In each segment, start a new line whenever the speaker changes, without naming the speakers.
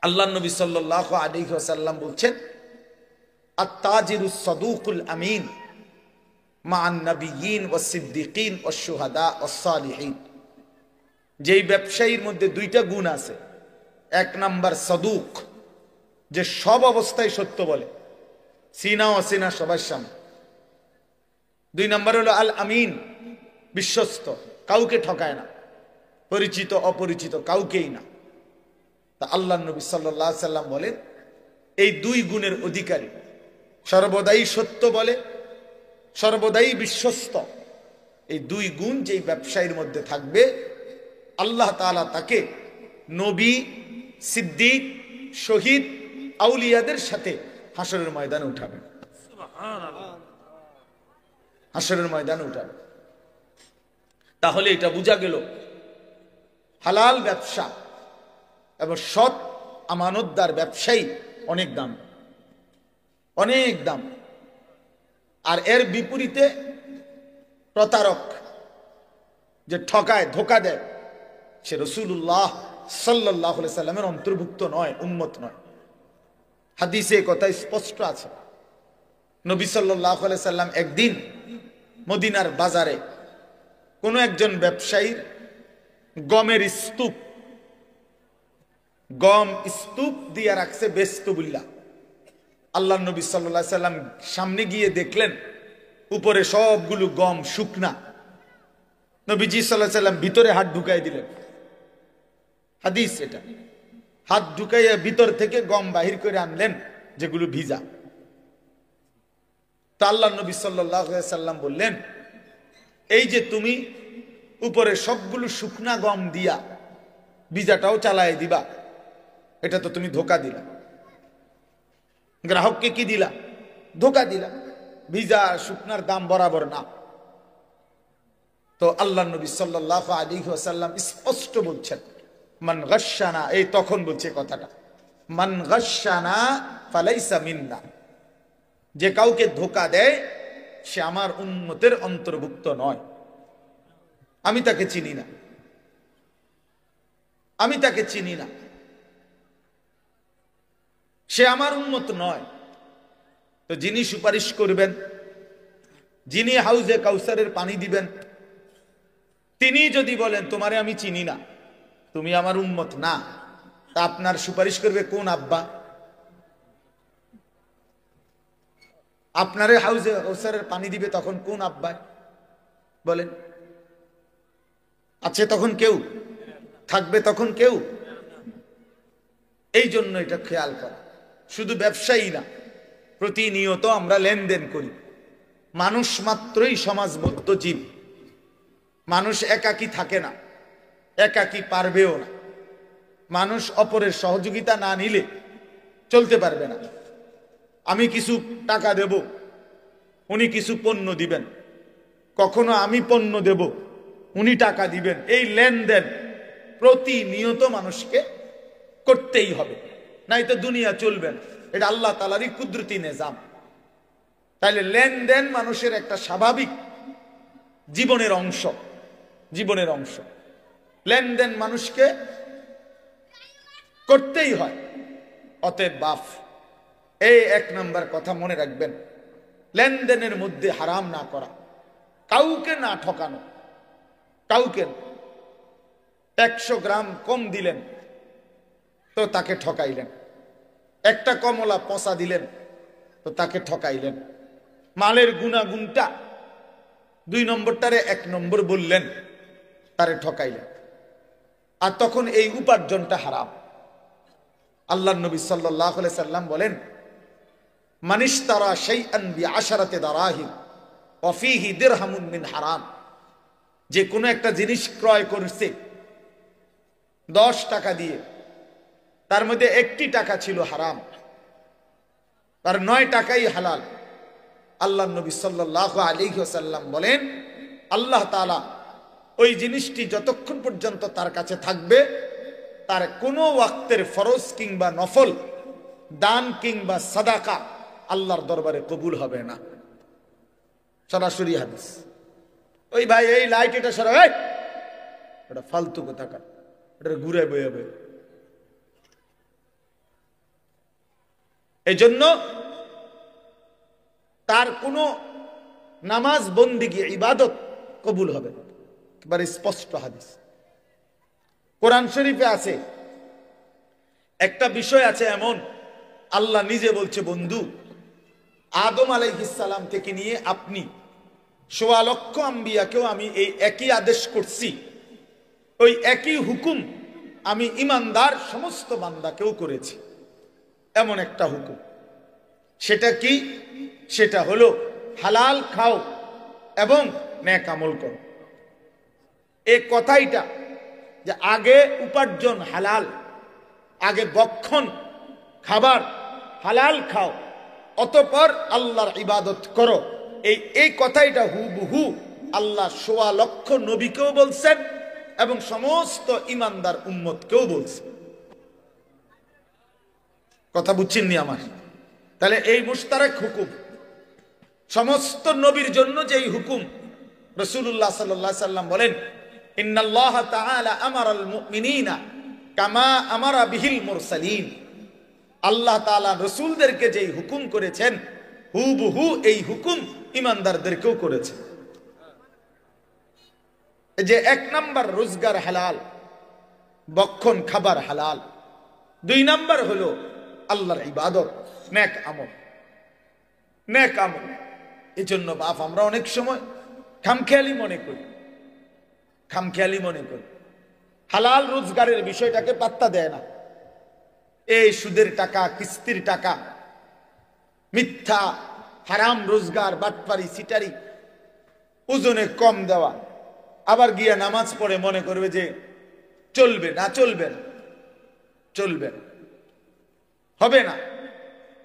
আল্লাহ নবী সাল্লাল্লাহু আলাইহি ওয়াসাল্লাম বলছেন, আত-তাজিরুস সাদুকুল আমিন মা'আন নাবিয়্যিন ওয়াস সিদ্দিকিন ওয়াস শুহাদা ওয়াস সালিহিন। যেই ব্যবসায়ীর মধ্যে দুইটা গুণ আছে, এক নাম্বার সাদুক, যে সব অবস্থায় সত্য বলে, সিনা অসিনা সবার সামনে। দুই নাম্বার হলো আল আমিন, বিশ্বস্ত, কাউকে ঠকায় না, পরিচিত অপরিচিত কাউকেই না। তা আল্লাহ নবী সাল্লাল্লাহু আলাইহি সাল্লাম বলেন, এই দুই গুণের অধিকারী, সর্বদাই সত্য বলে, সর্বদাই বিশ্বস্ত, এই দুই গুণ যেই ব্যবসায়ীর মধ্যে থাকবে, আল্লাহ তাআলা তাকে নবী, সিদ্দিক, শহীদ, আউলিয়াদের সাথে হাসরের ময়দানে উঠাবে। হাসরের ময়দানে উঠাবে। তাহলে এটা বোঝা গেল হালাল ব্যবসা এবং সৎ আমানতদার ব্যবসায়ী অনেক দাম, অনেক দাম। আর এর বিপরীতে প্রতারক, যে ঠকায়, ধোকা দেয়, সে রাসূলুল্লাহ সাল্লাল্লাহু আলাইহি সাল্লামের অন্তর্ভুক্ত নয়, উম্মত নয়। হাদিসে কথা স্পষ্ট আছে। নবী সাল্লাল্লাহু আলাইহি সাল্লাম একদিন মদিনার বাজারে কোনো একজন ব্যবসায়ীর গমের স্তূপ, গম স্তূপ দিয়ে রাখছে বেচতবুল্লাহ। আল্লাহ নবী সাল্লাল্লাহু আলাইহি সাল্লাম সামনে গিয়ে দেখলেন উপরে সবগুলো গম শুকনা। নবীজি সাল্লাল্লাহু আলাইহি সাল্লাম ভিতরে হাত ঢুকাই দিলেন। হাদিস এটা। হাত ঢুকাইয়া ভিতর থেকে গম বাহির করে আনলেন যেগুলো ভিজা। তা আল্লাহ নবী সাল্লাল্লাহু আলাইহি সাল্লাম বললেন, এই যে তুমি উপরে সবগুলো শুকনা গম দিয়া ভিজাটাও চালায় দিবা, এটা তো তুমি ধোকা দিলা। গ্রাহককে কি দিলা? ধোকা দিলা। ভিজা শুকনার দাম বরাবর না। তো আল্লাহ নবী সাল্লাল্লাহু আলাইহি ওয়াসাল্লাম স্পষ্ট বলছেন, মান গাশশানা, এই তখন বলছে কথাটা, মান গাশশানা ফালাইসা মিন্না, যে কাউকে ধোকা দেয় সে আমার উম্মতের অন্তর্ভুক্ত নয়। আমি তাকে চিনি না, আমি তাকে চিনি না, সে আমার উম্মত নয়। তো যিনি সুপারিশ করবেন, যিনি হাউজে কাউসারের পানি দিবেন, তিনি যদি বলেন তোমারে আমি চিনি না, তুমি আমার উম্মত না, তা আপনার সুপারিশ করবে কোন আব্বা? আপনারে হাউজে কাউসারের পানি দিবে তখন কোন আব্বা বলেন? আছে তখন কেউ? থাকবে তখন কেউ? এই জন্য এটা খেয়াল করা। শুধু ব্যবসায়ী না, প্রতিনিয়ত আমরা লেনদেন করি। মানুষ মাত্রই সমাজবদ্ধ জীব। মানুষ একাকী থাকে না, একাকী পারবেও না। মানুষ অপরের সহযোগিতা না নিলে চলতে পারবে না। আমি কিছু টাকা দেব, উনি কিছু পণ্য দিবেন, কখনো আমি পণ্য দেব, উনি টাকা দিবেন। এই লেনদেন প্রতিনিয়ত মানুষকে করতেই হবে, নাই তো দুনিয়া চলবে না। এটা আল্লাহ তাআলারই কুদরতি নিজাম। তাইলে লেনদেন মানুষের একটা স্বাভাবিক জীবনের অংশ, জীবনের অংশ। লেনদেন মানুষকে করতেই হয়। অতএব বাপ, এই এক নাম্বার কথা মনে রাখবেন, লেনদেনের মধ্যে হারাম না করা, কাউকে না ঠকানো, কাউকে। 100 গ্রাম কম দিলেন তো তাকে ঠকাইলেন, একটা কমলা পচা দিলেন তো তাকে ঠকাইলেন। মালের গুণাগুণটা 2 নম্বরটারে 1 নম্বর বললেন, তারে ঠকাইলেন। আর তখন এই উপার্জনটা হারাম। আল্লাহ নবী সাল্লাল্লাহু আলাইহি সাল্লাম বলেন, মানিশতারা শাইআন বিআশারাতি দারাহিম ওয়া ফীহি দিরহামুন মিন হারাম, যে কোনো একটা জিনিস ক্রয় করছে 10 টাকা দিয়ে, তার মধ্যে 1টি টাকা ছিল হারাম, আর 9 টাকাই হালাল। আল্লাহ নবী সাল্লাল্লাহু আলাইহি ওয়াসাল্লাম বলেন, আল্লাহ তাআলা ওই জিনিসটি যতক্ষণ পর্যন্ত তার কাছে থাকবে, তার কোনো ওয়াক্তের ফরজ কিংবা নফল, দান কিংবা সাদাকা আল্লাহর দরবারে কবুল হবে না। সরাসরি হাদিস। ওই ভাই এই লাইট এটা সরা, এটা ফালতু কথা, এটা ঘুরে বয়ে এই জন্য তার কোনো নামাজ বন্দিগি ইবাদত কবুল হবে না, একেবারে স্পষ্ট হাদিস। কোরআন শরীফে আছে, একটা বিষয় আছে এমন, আল্লাহ নিজে বলছে, বন্ধু আদম আলাইহিস সালাম থেকে নিয়ে আপনি ১৬ লক্ষ আম্বিয়াকেও আমি এই একই আদেশ করছি, ওই একই হুকুম আমি ইমানদার সমস্ত বান্দাকেও করেছি। এমন একটা হুকুম, সেটা কি? সেটা হলো হালাল খাও এবং নেক আমল করো। এই কথাইটা যে আগে উপার্জন হালাল, আগে বক্ষণ খাবার হালাল খাও, অতঃপর আল্লাহর ইবাদত করো, এই কথাইটা হুবহু আল্লাহ ১৬ লক্ষ নবীকেও বলছেন এবং সমস্ত ইমানদার উম্মতকেও বলছেন। কথা বুঝছেননি আমার? তাহলে এই মুশতারক হুকুম সমস্ত নবীর জন্য যেই হুকুম, রাসূলুল্লাহ সাল্লাল্লাহু আলাইহি সাল্লাম বলেন, ইন্নাল্লাহ তাআলা আমারাল মুমিনিনা কামা আমারা বিহিল মুরসালিন। আল্লাহ তাআলা রাসূলদেরকে যেই হুকুম করেছেন, হুবহু এই হুকুম ইমানদারদেরকেও করেছে। যে ১ নাম্বার রোজগার হালাল, বক্ষণ খাবার হালাল। ২ নাম্বার হলো আল্লাহর ইবাদত, নেক আমল, নেক আমল। এই জন্য বাপ আমরা অনেক সময় খামখেয়ালি মনে করি, খামখেয়ালি মনে করি, হালাল রোজগারের বিষয়টাকে পাত্তা দেয় না। এই সুদের টাকা, কিস্তির টাকা, মিথ্যা হারাম রোজগার, বাটপারি, সিটারি, ওজনে কম দেওয়া, আবার গিয়া নামাজ পড়ে মনে করবে যে চলবে না, চলবে না, চলবে না, হবে না।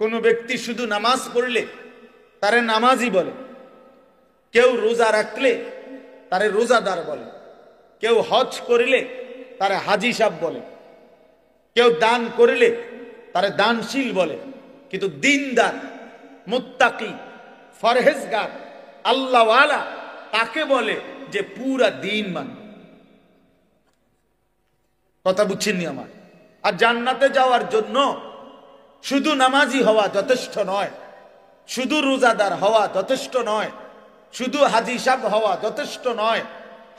কোন ব্যক্তি শুধু নামাজ পড়লে তারে নামাজি বলে, কেউ রোজা রাখলে তারে রোজাদার বলে, কেউ হজ করিলে তারে হাজি সাহেব বলে, কেউ দান করিলে তারে দানশীল বলে। কিন্তু দিনদার, মুত্তাকি, ফরহেজগার, আল্লাহওয়ালা তাকে বলে যে পুরা দিন মানে। কথা বুঝছেননি আমার? আর জান্নাতে যাওয়ার জন্য শুধু নামাজি হওয়া যথেষ্ট নয়, শুধু রোজাদার হওয়া যথেষ্ট নয়, শুধু হাজি সাহেব হওয়া যথেষ্ট নয়,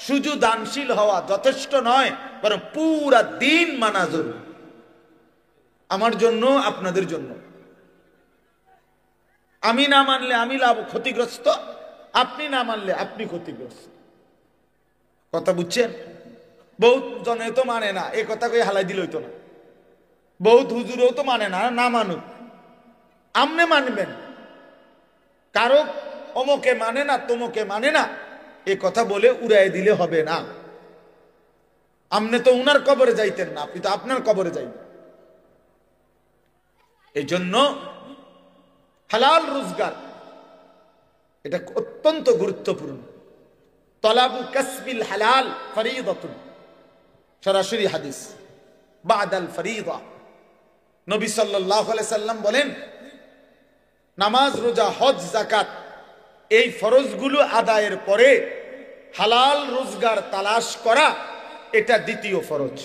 শুধু দানশীল হওয়া যথেষ্ট নয়, বরং পুরা দিন মানা জরুরি। আমার জন্য, আপনাদের জন্য। আমি না মানলে আমি লাভ ক্ষতিগ্রস্ত, আপনি না মানলে আপনি ক্ষতিগ্রস্ত। কথা বুঝছেন? বহুত জনে তো মানে না, এ কথা কই হালাই দিল হইতো না। বহুত হুজুরও তো মানে না, না মানুক, আমনে মানবেন। কারো অমকে মানে না, তোমকে মানে না, এ কথা বলে উড়াই দিলে হবে না। আমনে তো উনার কবরে যাইতেন না, আপনি তো আপনার কবরে যাইবেন। এই জন্য হালাল রোজগার এটা অত্যন্ত গুরুত্বপূর্ণ। তলাবু কাসবিল হালাল ফরিদাতুন, সরাসরি হাদিস, বাদাল ফরিদা। নবী সাল্লাল্লাহু আলাইহি সাল্লাম বলেন, নামাজ, রোজা, হজ, যাকাত এই ফরজগুলো আদায়ের পরে হালাল রোজগার তালাশ করা এটা দ্বিতীয় ফরজ।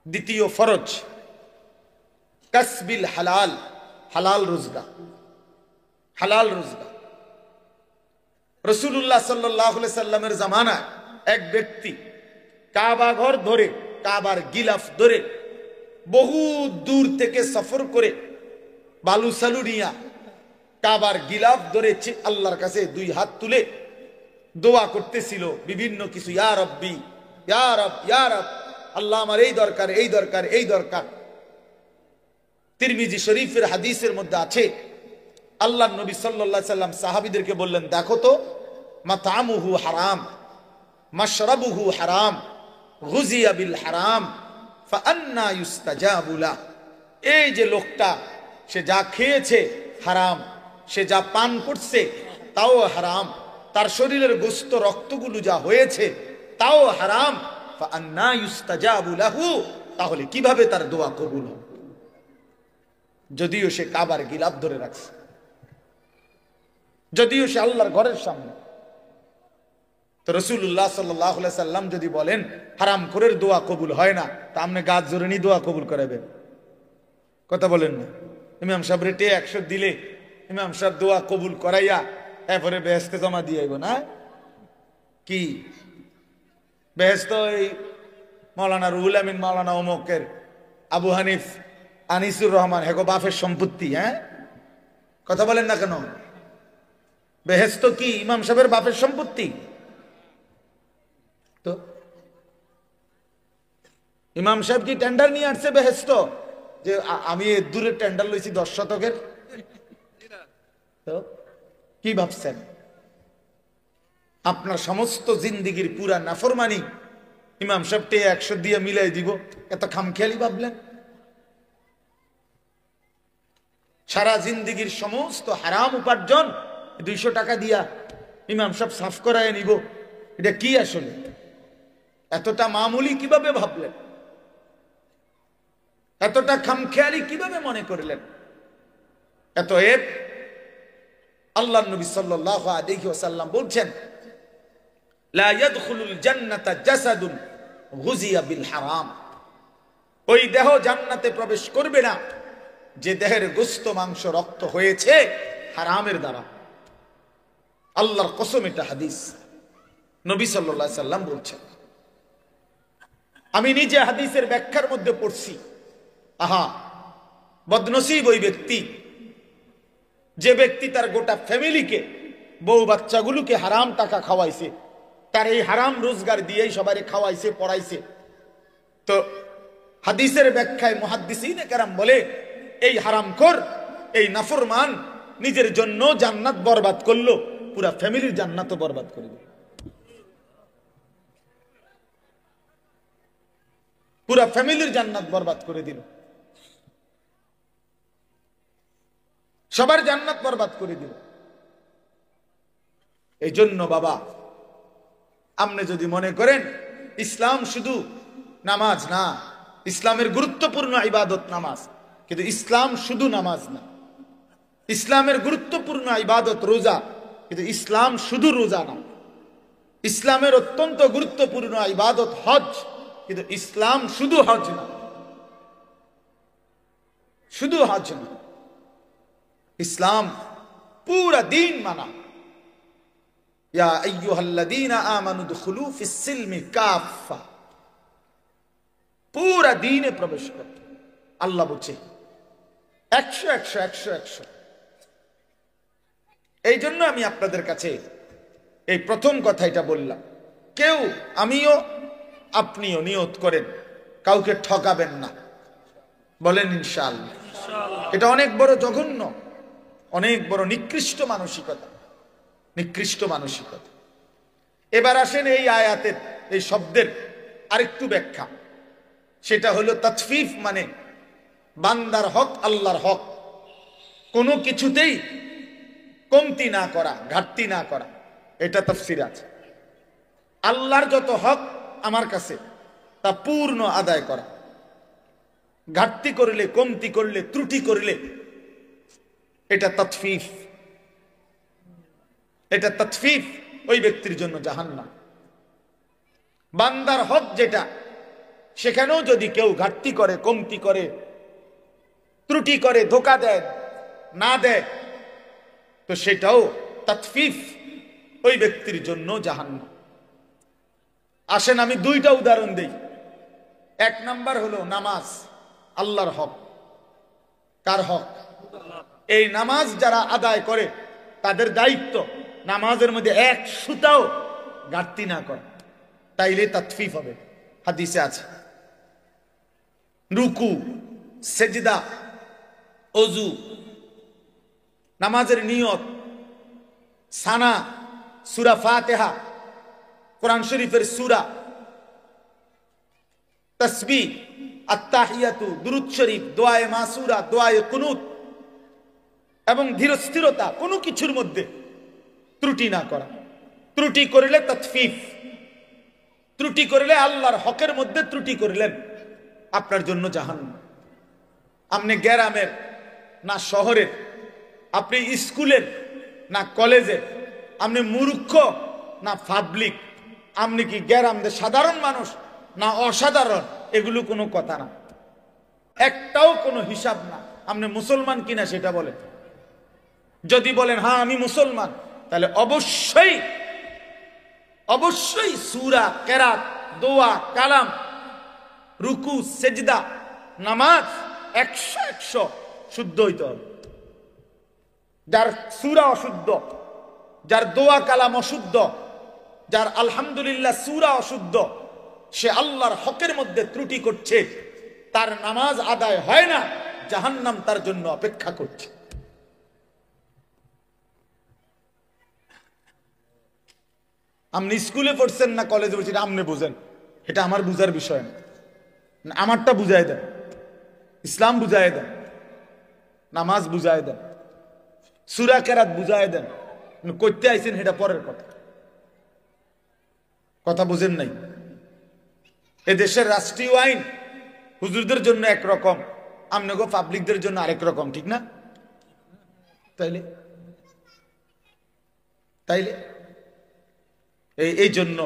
দ্বিতীয় ফরজ কাসবিল হালাল, হালাল রোজগার, হালাল রোজগার। রাসূলুল্লাহ সাল্লাল্লাহু আলাইহি সাল্লামের জামানায় এক ব্যক্তি কাবা ঘর ধরে, কাবার গিলাফ ধরে বহু দূর থেকে সফর করে বালু সালু নিয়া কাবার গিলাফ ধরে আল্লাহর কাছে 2 হাত তুলে দোয়া করতেছিল বিভিন্ন কিছু, ইয়া রব্বি, ইয়া রব, ইয়া রব, আল্লাহ আমার এই দরকার, এই দরকার, এই দরকার। তিরমিজি শরীফের হাদিসের মধ্যে আছে, আল্লাহ নবী সাল্লাল্লাহু আলাইহি সাল্লাম সাহাবীদেরকে বললেন, দেখো তো, মাতামুহু হারাম, মাশরাবুহু হারাম, গুজিয়া বিল হারাম, ফাআন্না ইউস্তাজাবু লা। এই যে লোকটা, সে যা খেয়েছে হারাম, সে যা পান করছে তাও হারাম, তার শরীরের গোস্ত রক্তগুলো যা হয়েছে তাও হারাম, ফাআন্না ইউস্তাজাবু লাহু, তাহলে কিভাবে তার দোয়া কবুল হবে? যদিও সে কাবার গিলাফ ধরে রাখছে, যদিও সে আল্লাহর ঘরের সামনে। তো রাসূলুল্লাহ সাল্লাল্লাহু আলাইহি সাল্লাম যদি বলেন হারাম খোরের দোয়া কবুল হয় না, তা আপনি গাছ জোরে নি দোয়া কবুল করাবেন? কথা বলেন না? ইমাম সাহেব রেটে 100 দিলে ইমাম সাহেব দোয়া কবুল করাইয়া এরপরে বেহেশতে জমা দিয়ে আইব না? কি বেহেশত এই মৌলানা রুহুল আমিন, মৌলানা অমুকের, আবু হানিফ, আনিসুর রহমান হেগো বাপের সম্পত্তি? হ্যাঁ, কথা বলেন না কেন? বেহেশত কি ইমাম সাহেবের বাপের সম্পত্তি? তো ইমাম সাহেব কি টেন্ডার নিয়ে আসছে বেহেশত? যে আমি দূরে টেন্ডার লইছি 10 শতকের। তো কি ভাবছেন? আপনার সমস্ত জিন্দিগির পুরা নাফরমানি ইমাম সাহেব 100 দিয়ে মিলাই দিব, এত খামখেয়ালি ভাবলেন? সারা জিন্দিগির সমস্ত হারাম উপার্জন 200 টাকা দিয়া ইমাম সাহেব সাফ করায় নিব, এটা কি আসলে? এতটা মামুলি কিভাবে ভাবলেন? এতটা খামখেয়ালি কিভাবে মনে করলেন? এত এব আল্লাহর নবী সাল্লাল্লাহু আলাইহি ওয়াসাল্লাম বলছেন, লা ইয়াদখুলুল জান্নাতা জাসাদুন গুযিয়া বিল হারাম। ওই দেহ জান্নাতে প্রবেশ করবে না যে দেহের গোশত মাংস রক্ত হয়েছে হারামের দ্বারা। আল্লাহর কসম, এটা হাদিস, নবী সাল্লাল্লাহু আলাইহি সাল্লাম বলছেন। আমি নিজে হাদিসের ব্যাখ্যার মধ্যে পড়ছি, আহা বদনসিব ওই ব্যক্তি যে ব্যক্তি তার গোটা ফ্যামিলিকে, বউ বাচ্চাগুলোকে হারাম টাকা খাওয়াইছে, তার এই হারাম রোজগার দিয়েই সবাই খাওয়াইছে, পড়াইছে। তো হাদিসের ব্যাখ্যায় মুহাদ্দিসিনে কেরাম বলে, এই হারামখোর, এই নাফরমান নিজের জন্য জান্নাত বরবাদ করলো, পুরা ফ্যামিলির জান্নাতও বরবাদ করে দিল। পুরা ফ্যামিলির জান্নাত বরবাদ করে দিল, সবার জান্নাত বরবাদ করে দিল। এই জন্য বাবা, আপনি যদি মনে করেন ইসলাম শুধু নামাজ না, ইসলামের গুরুত্বপূর্ণ ইবাদত নামাজ, কিন্তু ইসলাম শুধু নামাজ না। ইসলামের গুরুত্বপূর্ণ ইবাদত রোজা, কিন্তু ইসলাম শুধু রোজা না। ইসলামের অত্যন্ত গুরুত্বপূর্ণ ইবাদত হজ, কিন্তু ইসলাম শুধু হজ না, শুধু হজ না। ইসলাম পুরা দিন মানা। ইয়া আইয়ুহাল্লাযীনা আমানু দুখুলু ফিস সিলমি কাফা, পুরা দিনে প্রবেশ করতে আল্লাহ বলছে 100 100 100 100। এই জন্য আমি আপনাদের কাছে এই প্রথম কথা এটা বললাম, কেউ, আমিও আপনিও নিয়ত করেন কাউকে ঠকাবেন না, বলেন ইনশাআল্লাহ। এটা অনেক বড় জঘন্য, অনেক বড় নিকৃষ্ট মানসিকতা, নিকৃষ্ট মানসিকতা। এবার আসেন এই আয়াতের এই শব্দের আরেকটু ব্যাখ্যা, সেটা হলো তাতফিফ, মানে বান্দার হক আল্লাহর হক কোনো কিছুতেই কমতি না করা, ঘাটতি না করা, এটা তাফসীর আছে। আল্লাহর যত হক আমার কাছে তা পূর্ণ আদায় করা, ঘাটতি করলে, কমতি করলে, ত্রুটি করলে এটা তাতফিফ, এটা তাতফিফ, ওই ব্যক্তির জন্য জাহান্নাম। বান্দার হক যেটা, সেখানেও যদি কেউ ঘাটতি করে, কমতি করে, ত্রুটি করে, ধোঁকা দেয়, না দেয়, তো সেটাও তাতফিফ, ওই ব্যক্তির জন্য জাহান্নাম। আসেন আমি দুইটা উদাহরণ দেই। এক নাম্বার হলো নামাজ, আল্লাহর হক। কার হক? এই নামাজ যারা আদায় করে তাদের দায়িত্ব নামাজের মধ্যে এক সুতাও ঘাটতি না করে, তাইলে তাতফিফ হবে। হাদিসে আছে রুকু, সেজদা, ওযু, নামাজের নিয়ত, সানা, সূরা ফাতিহা, কোরআন শরীফের সূরা, তাসবিহ, আত-তাহিয়াতু, দুরূদ শরীফ, দোয়ায়ে মাসুরা, দোয়ায়ে কুনুত এবং ধীরস্থিরতা, কোনো কিছুর মধ্যে ত্রুটি না করা। ত্রুটি করলে তাতফিফ, ত্রুটি করলে আল্লাহর হকের মধ্যে ত্রুটি করলেন, আপনার জন্য জাহান্নাম। আপনি গ্রামের না শহরের, আপনি স্কুলের না কলেজের, আপনি মূর্খ না পাবলিক, আপনি কি গ্রামের সাধারণ মানুষ না অসাধারণ, এগুলো কোনো কথা না। একটাও কোনো হিসাব না। আপনি মুসলমান কিনা সেটা বলেন। যদি বলেন হ্যাঁ আমি মুসলমান, তাহলে অবশ্যই অবশ্যই সূরা, কেরাত, দোয়া, কালাম, রুকু, সেজদা, নামাজ 100 শুদ্ধ হইতে হবে। যার সূরা অশুদ্ধ, যার দোয়া কালাম অশুদ্ধ, যার আলহামদুলিল্লাহ সূরা অশুদ্ধ, সে আল্লাহর হকের মধ্যে ত্রুটি করছে, তার নামাজ আদায় হয় না, জাহান্নাম তার জন্য অপেক্ষা করছে। আপনি স্কুলে পড়ছেন না কলেজে পড়ছেন, আপনি বুঝেন, এটা আমার বুঝার বিষয় না। আমারটা বুঝাই দেন, ইসলাম বুঝাই দেন, নামাজ বুঝাই দেন, সূরা কেরাত বুঝাই দেন। করতে আইছেন সেটা পরের কথা, কথা বুঝেন নাই। এ দেশের রাষ্ট্রীয় আইন হুজুরদের জন্য একরকম, আমনগো পাবলিকদের জন্য আরেক রকম, ঠিক না? তাইলে তাইলে এই জন্য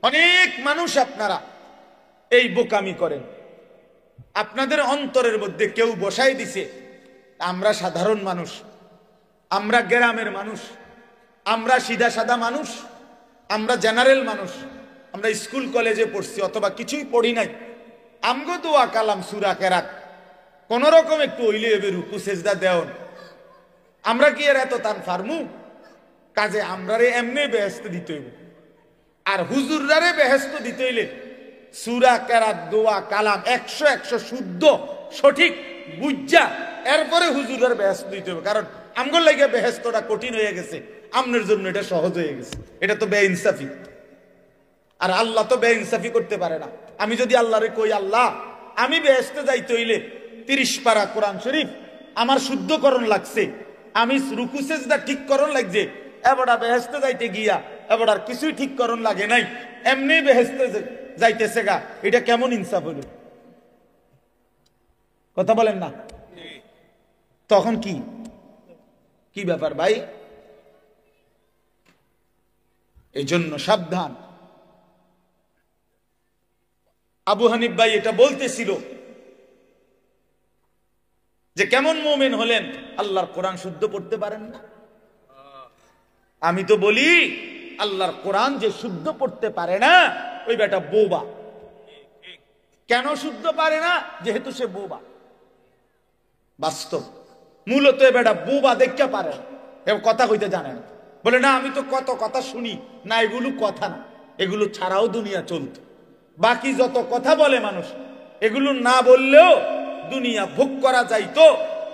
অনেক মানুষ আপনারা এই বোকামি করেন। আপনাদের অন্তরের মধ্যে কেউ বসাই দিছে আমরা সাধারণ মানুষ, আমরা গ্রামের মানুষ, আমরা সিধা সাদা মানুষ, আমরা জেনারেল মানুষ, আমরা স্কুল কলেজে পড়ছি অথবা কিছুই পড়ি নাই, আমগো দোয়া কালাম সূরা কেরাত কোন রকম একটু হইলে এবে রুকু সেজদা দেওন, আমরা কি এর এত টান ফার্মু? কাজে আমরারে এমনি বেহেস্ত দিতে হইব। আর হুজুররারে বেহেস্ত দিতে হইলে সূরা কেরাত দোয়া কালাম 100 শুদ্ধ সঠিক বুঝা এরপরে হুজুরের বেহেস্ত দিতে হবে। কারণ আমগোর লাগে বেহেস্তটা কঠিন হয়ে গেছে, আমনের জন্য এটা সহজ হয়ে গেছে। এটা তো বেইনসাফি। আর আল্লাহ তো বেইনসাফি করতে পারে না। আমি যদি আল্লাহরে কই আল্লাহ আমি বেহেস্তে যাইতে হইলে 30 পারা কোরআন শরীফ আমার শুদ্ধকরণ লাগছে, আমি রুকু সেজদা ঠিক করণ লাগছে, এবারে বেহেস্তে যাইতে গিয়া এবার আর কিছুই ঠিক করণ লাগে নাই, এমনি বেহেস্তে যাইতেছে গা, এটা কেমন ইনসাফ হলো? কথা বলেন না? তখন কি কি ব্যাপার ভাই? এই জন্য সাবধান। আবু হানিফ ভাই এটা বলতেছিল যে কেমন মুমিন হলেন, আল্লাহর কোরআন শুদ্ধ পড়তে পারেন না। আমি তো বলি আল্লাহর কোরআন যে শুদ্ধ পড়তে পারে না ওই বেটা বোবা। কেন শুদ্ধ পারে না? যেহেতু সে বোবা। বাস্তব মূলত এ বেটা বোবা দেখতে পারে, কথা কইতে জানে না। বলে না আমি তো কত কথা শুনি না, এগুলো কথা না, এগুলো ছাড়াও দুনিয়া চলত। বাকি যত কথা বলে মানুষ, এগুলো না বললেও দুনিয়া ভোগ করা যাইতো।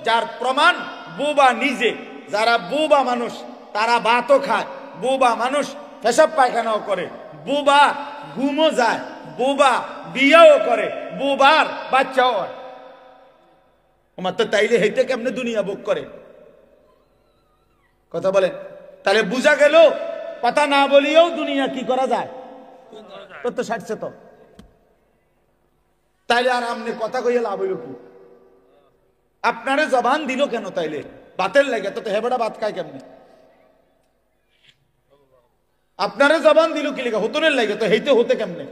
যার প্রমাণ বোবা নিজে। যারা বোবা মানুষ তারা ভাতও খায়, বোবা মানুষ পেশাব পায়খানাও করে, বোবা ঘুমও যায়, বোবা বিয়াও করে, বোবার বাচ্চাও হয়। ওমার তো তাইলে হেইতে কেমনে দুনিয়া ভোগ করে? কথা বলেন। তাহলে বুঝা গেল কথা না বলিয়েও দুনিয়া কি করা যায়, তো সারছে তো। তাইলে আর আমনে কথা কইয়া লাভ হইল কি? আপনারে জবান দিল কেন? তাইলে বাতের লাগে তো হেবেটা ভাত খায় কেমনে? আপনারে জবান দিল কি লেগে? হতনের লাগে তো হেইতে হতে কেমনে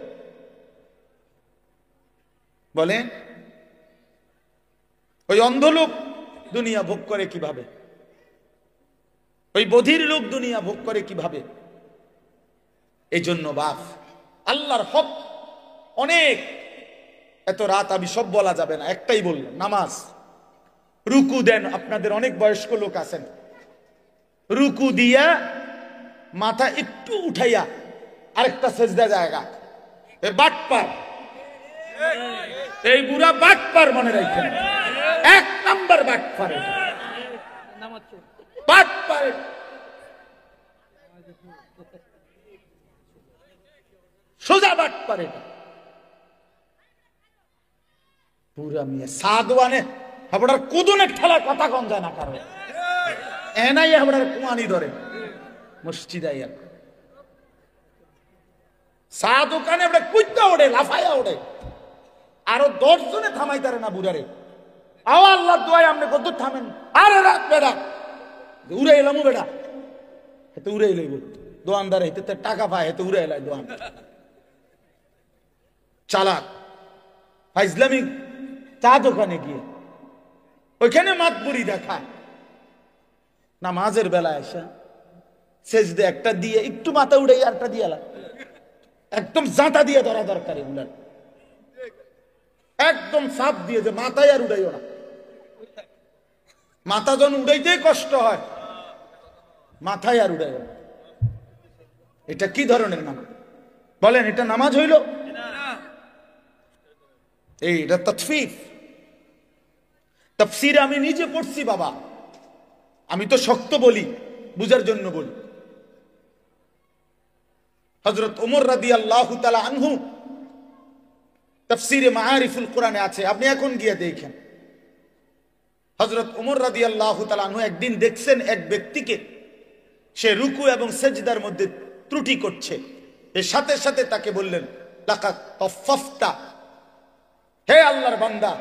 বলে? ওই অন্ধ লোক দুনিয়া ভোগ করে কিভাবে? ওই বধির লোক দুনিয়া ভোগ করে কিভাবে? এই জন্য বাপ আল্লাহর হক অনেক, এত রাত আমি সব বলা যাবে না, একটাই বললাম নামাজ। রুকু দেন, আপনাদের অনেক বয়স্ক লোক আছেন, রুকু দিয়া মাথা একটু উঠাইয়া আরেকটা সেজদা জায়গা। বাটপার, এই বুড়া বাটপার, মনে রাখবেন, 1 নাম্বার বাটপার, বাটপার। সোজা বাটপার এটা পুরা মিয়া সাদওয়ানে হাবড়ার কুদুনে ঠেলা কথা কম যায় না কারো এনাই হাবড়ার কুয়ানি ধরে মসজিদ আইয়া সা দোকানে আমরা কুইতা ওড়ে, লাফায়া ওড়ে, আরো 10 জনে থামাই তারে না বুড়ারে। আও আল্লাহ দোয়াই আপনি কত থামেন? আরে রাত বেড়া উড়ে এলাম, বেড়া হেতে উড়ে এলাইব দোয়ানদার, হেতে টাকা পায়, হেতে উড়ে এলাই দোয়ান। চালাক ফাইজলামি চা দোকানে গিয়ে ওইখানে মাতবুরি দেখায়, নামাজের বেলা এসে সেজদে একটা দিয়ে একটু মাথা উড়াই আরটা দিয়ে একদম জাঁতা দিয়ে ধরা দরকার, এগুলার একদম সাপ দিয়ে যে মাথায় আর উড়াইও না। মাথা যখন উড়াইতে কষ্ট হয়, মাথায় আর উড়াইও না। এটা কি ধরনের নামাজ বলেন? এটা নামাজ হইল? এটা তাফসীর। তাফসীরে আমি নিজে পড়ছি বাবা, আমি তো শক্ত বলি, বুঝার জন্য বলি। হযরত ওমর রাদিয়াল্লাহু তাআলা আনহু তাফসীরে মাআরিফুল কোরআনে আছে, আপনি এখন গিয়ে দেখেন। হযরত ওমর রাদিয়াল্লাহু তাআলা আনহু একদিন দেখছেন এক ব্যক্তিকে, সে রুকু এবং সেজদার মধ্যে ত্রুটি করছে। এর সাথে সাথে তাকে বললেন, লাকাদ তাফফাফতা, হে আল্লাহর বান্দা,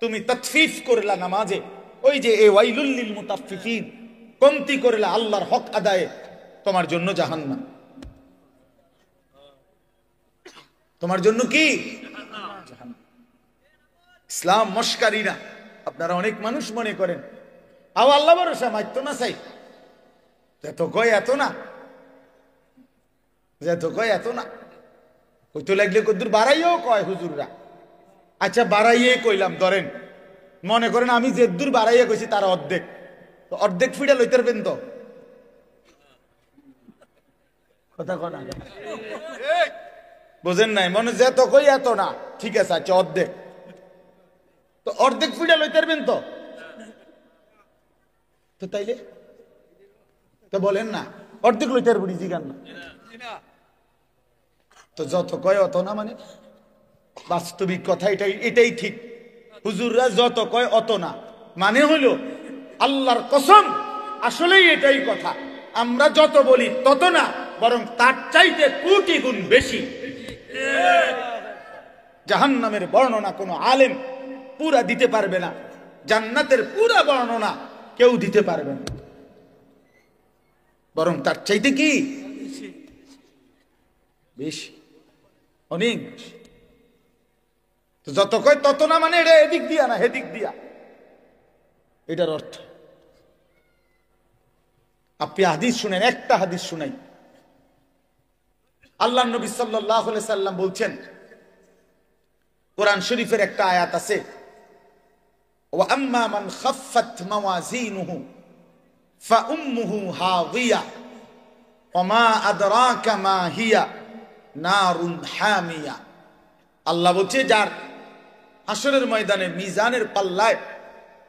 তুমি তাতফিফ করলা নামাজে, ওই যে এ ওয়াইলুল লিল মুতাফফিফিন, কমতি করলা আল্লাহর হক আদায়ে, তোমার জন্য জাহান্নাম। তোমার জন্য কি? জাহান্নাম। ইসলাম মস্কারি না। আপনারা অনেক মানুষ মনে করেন আও আল্লাহ ভরসা, মাইতো না চাই, এত কয় এত না, এত কয় এত না, হইতো লাগলে কদ্দুর বাড়াইও কয় হুজুররা। আচ্ছা বাড়াইয়ে কইলাম, ধরেন মনে করেন আমি যে দূর বাড়াইয়ে কইছি তার অর্ধেক, তো অর্ধেক ফিডা লইতে পারবেন তো? কথা কনা বোঝেন নাই? মনে যে তো কই এত না, ঠিক আছে, আচ্ছা অর্ধেক, তো অর্ধেক ফিডা লইতে পারবেন তো? তো তাইলে তো বলেন না অর্ধেক লইতে পারবো নি, জিগান না। তো যত কয় অত না, মানে বাস্তবিক কথা এটাই ঠিক। হুজুররা যত কয় অত না, মানে হইল আল্লাহর কসম, আসলেই এটাই কথা। আমরা যত বলি তত না, বরং তার চাইতে কোটি গুণ বেশি। জাহান্নামের বর্ণনা কোনো আলেম পুরা দিতে পারবে না, জান্নাতের পুরা বর্ণনা কেউ দিতে পারবে না, বরং তার চাইতে কি বেশি, অনেক বেশি। তো যত কয় তত না, মানে এটা এদিক দিয়া না হেদিক দিয়া, এটার অর্থ। আপনি হাদিস শুনেন, একটা হাদিস শুনাই। আল্লাহ নবী সাল্লাল্লাহু আলাইহি সাল্লাম বলছেন, কোরআন শরীফের একটা আয়াত আছে, ওয়া আম্মা মান খাফফাত মাওয়াজিনুহু ফাউম্মুহু হাওিয়া ওয়া মা আদরাকা মা হিয়া নারুন হামিয়া। আল্লাহ বলছে, যার হাসরের ময়দানে মিজানের পাল্লায়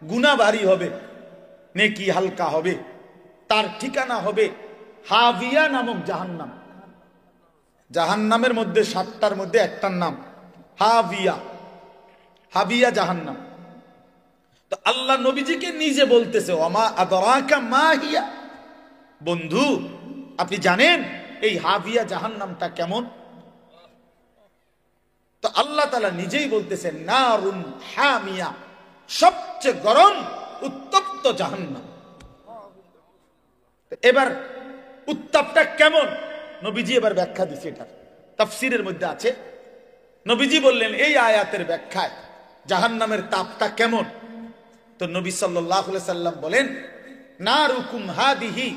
গুনাহ ভারী হবে, নেকি হালকা হবে, তার ঠিকানা হবে হাবিয়া নামক জাহান্নাম। জাহান্নামের মধ্যে 7টার মধ্যে একটার নাম হাবিয়া, হাবিয়া জাহান্নাম। তো আল্লাহ নবীজিকে নিজে বলতেছে, ওমা আদরাকা মা হিয়া, বন্ধু আপনি জানেন এই হাবিয়া জাহান্নামটা কেমন? তো আল্লাহ তাআলা নিজেই বলতেছেন, নারুন হামিয়া, সবচেয়ে গরম উত্তপ্ত জাহান্নাম। এবার উত্তাপটা কেমন নবীজি এবার ব্যাখ্যা দিচ্ছে, এটা তাফসীরের মধ্যে আছে। নবীজি বললেন এই আয়াতের ব্যাখ্যায় জাহান্নামের তাপটা কেমন। তো নবী সাল্লাল্লাহু আলাইহি সাল্লাম বলেন, নারুকুম হাদিহি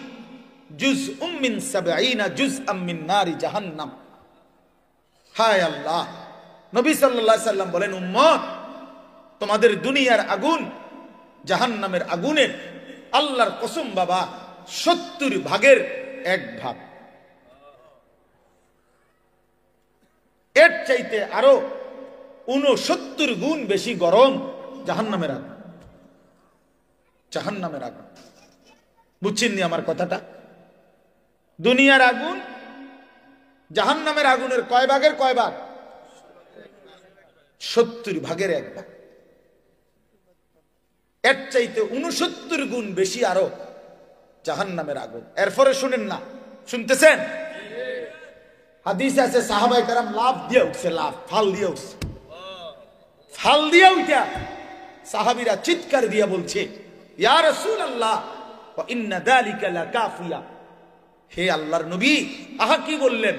জুজউম মিন 70 জুজআম মিন নারি জাহান্নাম। হায় আল্লাহ, নবী সাল্লাল্লাহু আলাইহি সাল্লাম বলেন, উম্মত, তোমাদের দুনিয়ার আগুন জাহান্নামের আগুনের, আল্লাহর কসম বাবা, 70 ভাগের 1 ভাগ। এর চাইতে আরো 69 গুণ বেশি গরম জাহান্নামের আগুন। জাহান্নামের আগুন বুঝছেন নি আমার কথাটা? দুনিয়ার আগুন জাহান্নামের আগুনের কয় ভাগের কয় ভাগ? 70 ভাগের 1 ভাগ। এর চাইতে 69 গুণ বেশি আরো জাহান্নামের আগুন। এরপরে শুনেন না, শুনতেছেন? হাদিসে আছে সাহাবায়ে কেরাম লাফ দিয়ে উঠছে, লাফ ফাল দিয়ে উঠছে, ফাল দিয়ে উঠা সাহাবীরা চিৎকার দিয়ে বলছে, ইয়া রাসূলুল্লাহ ওয়া ইন্না যালিকা লাকাফিয়া, হে আল্লাহর নবী, আহা কি বললেন,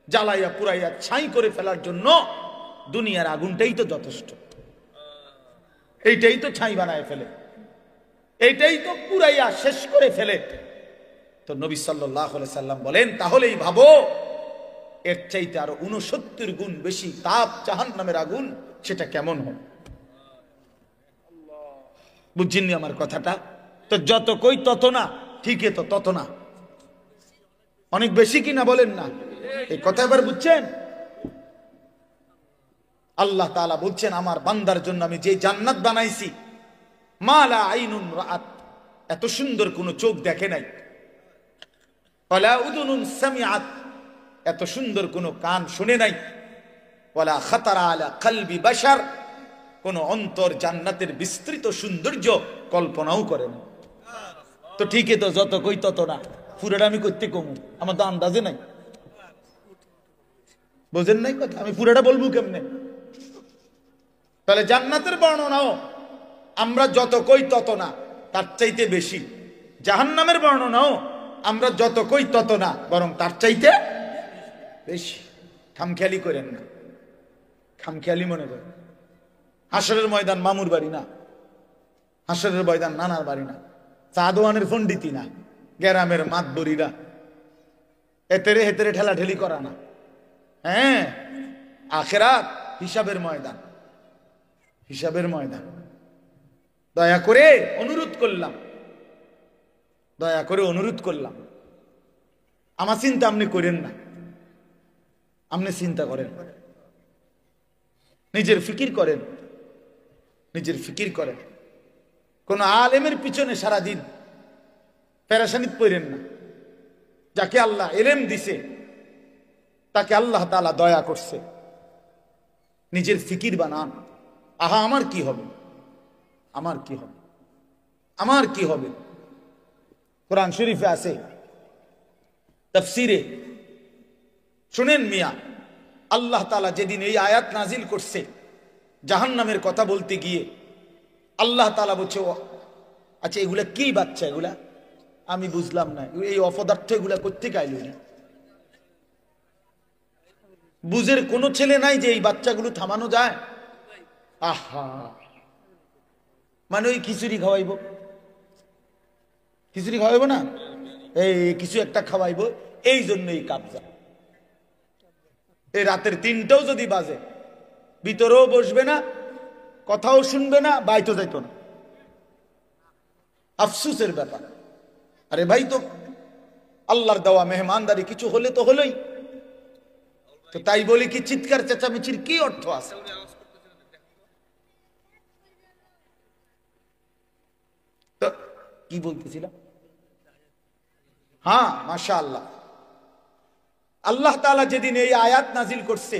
জ্বালাইয়া পুরাইয়া ছাই করে ফেলার জন্য দুনিয়ার আগুনটাই তো যথেষ্ট, এইটাই তো ছাই বানায় ফেলে, এইটাই তো পুরাইয়া শেষ করে ফেলে। তো নবী সাল্লাল্লাহু আলাইহি সাল্লাম বলেন, তাহলেই ভাবো এর চাইতে আরো 69 গুণ বেশি তাপ জাহান্নামের আগুন, সেটা কেমন হয়। বুঝছেননি আমার কথাটা? তো যত কই তত না, ঠিকই তো তত না, অনেক বেশি কিনা বলেন না, এই কথা এবার বুঝছেন? আল্লাহ তাআলা বলছেন, আমার বান্দার জন্য আমি যে জান্নাত বানাইছি, মা লা আইনুন রাআত, এত সুন্দর কোন চোখ দেখে নাই, ওয়ালা উযুনুন সামিআত, এত সুন্দর কোন কান শুনে নাই, ওয়ালা খাতারা আলা কলবি বাশার, কোন অন্তর জান্নাতের বিস্তৃত সৌন্দর্য কল্পনাও করে না। তো ঠিকই তো, যত কই তত না, পুরোটা আমি করতে কমু, আমার তো আন্দাজে নাই, বুঝেন নাই কথা, আমি পুরোটা বলবো কেমনে? তাহলে জান্নাতের বর্ণনাও আমরা যত কই তত না, তার চাইতে বেশি। জাহান্নামের বর্ণনাও আমরা যত কই তত না, বরং তার চাইতে বেশি। খামখেয়ালি করেন না, খামখেয়ালি মনে করেন। হাসরের ময়দান মামুর বাড়ি না, হাসরের ময়দান নানার বাড়ি না, চাঁদওয়ানের পণ্ডিতি না, গ্রামের মাতবরিরা এতেরে হেতেরে ঠেলাঠেলি করা না। হ্যাঁ, আখিরাত হিসাবের ময়দান, হিসাবের ময়দান। দয়া করে অনুরোধ করলাম, দয়া করে অনুরোধ করলাম, আমার চিন্তা আপনি করেন না, আপনি চিন্তা করেন, নিজের ফিকির করেন, নিজের ফিকির করেন। কোন আলেমের পিছনে সারাদিন পেরেশানিত পড়েন না। যাকে আল্লাহ ইলম দিছে, তাকে আল্লাহ তাআলা দয়া করছে, নিজের ফিকির বানান। আহা, আমার কি হবে, আমার কি হবে, আমার কি হবে। কোরআন শরীফে আছে, তাফসিরে শুনেন মিয়া, আল্লাহ তাআলা যেদিন এই আয়াত নাজিল করছে জাহান্নামের কথা বলতে গিয়ে, আল্লাহ তাআলা বলছে, আচ্ছা এগুলা কি বাচ্চা, এগুলা আমি বুঝলাম না, এই অপদার্থ এগুলা কোত্থেকে আইল না? বুঝের কোন ছেলে নাই যে এই বাচ্চাগুলো থামানো যায়? আহা, মানে ওই খিচুড়ি খাওয়াইব, খিচুড়ি খাওয়াইব না, এই কিছু একটা খাওয়াইব, এই জন্য এই কাবজা। এই রাতের 3টাও যদি বাজে, ভিতরেও বসবে না, কথাও শুনবে না, বাইতো যাইত না। আফসুসের ব্যাপার। আরে ভাই, তো আল্লাহর দেওয়া মেহমানদারি, কিছু হলে তো হলোই, তো তাই বলে কি চিৎকার চেঁচামেচির কি অর্থ আছে? তো কি বলতেছিলাম? হ্যাঁ, মাশাআল্লাহ, আল্লাহ তাআলা যেদিন এই আয়াত নাজিল করছে,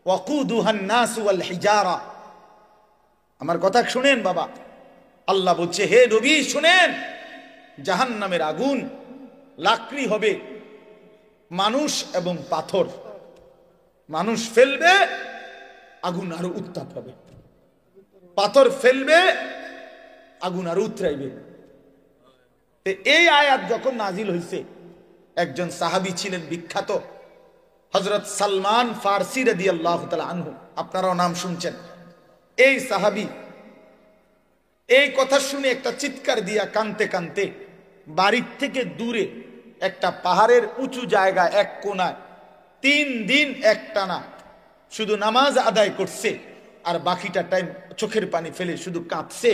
ওয়াকুদুহান নাস ওয়াল হিজারা, আমার কথা শুনেন বাবা, আল্লাহ বলছে, হে নবী শুনেন, জাহান্নামের আগুন লাকড়ি হবে, মানুষ এবং পাথর। মানুষ ফেলবে, আগুন আরো উত্তাপ হবে, পাথর ফেলবে, আগুন আরো উতরাইবে। এই আয়াত যখন নাজিল হয়েছে, একজন সাহাবী ছিলেন বিখ্যাত, হযরত সালমান ফারসি রাদিয়াল্লাহু তাআলা আনহু, আপনারাও নাম শুনছেন। এই সাহাবী এই কথা শুনে একটা চিৎকার দিয়া কানতে কানতে বাড়ির থেকে দূরে একটা পাহাড়ের উঁচু জায়গা এক কোনায় 3 দিন একটানা শুধু নামাজ আদায় করছে, আর বাকিটা টাইম চোখের পানি ফেলে শুধু কাঁদছে,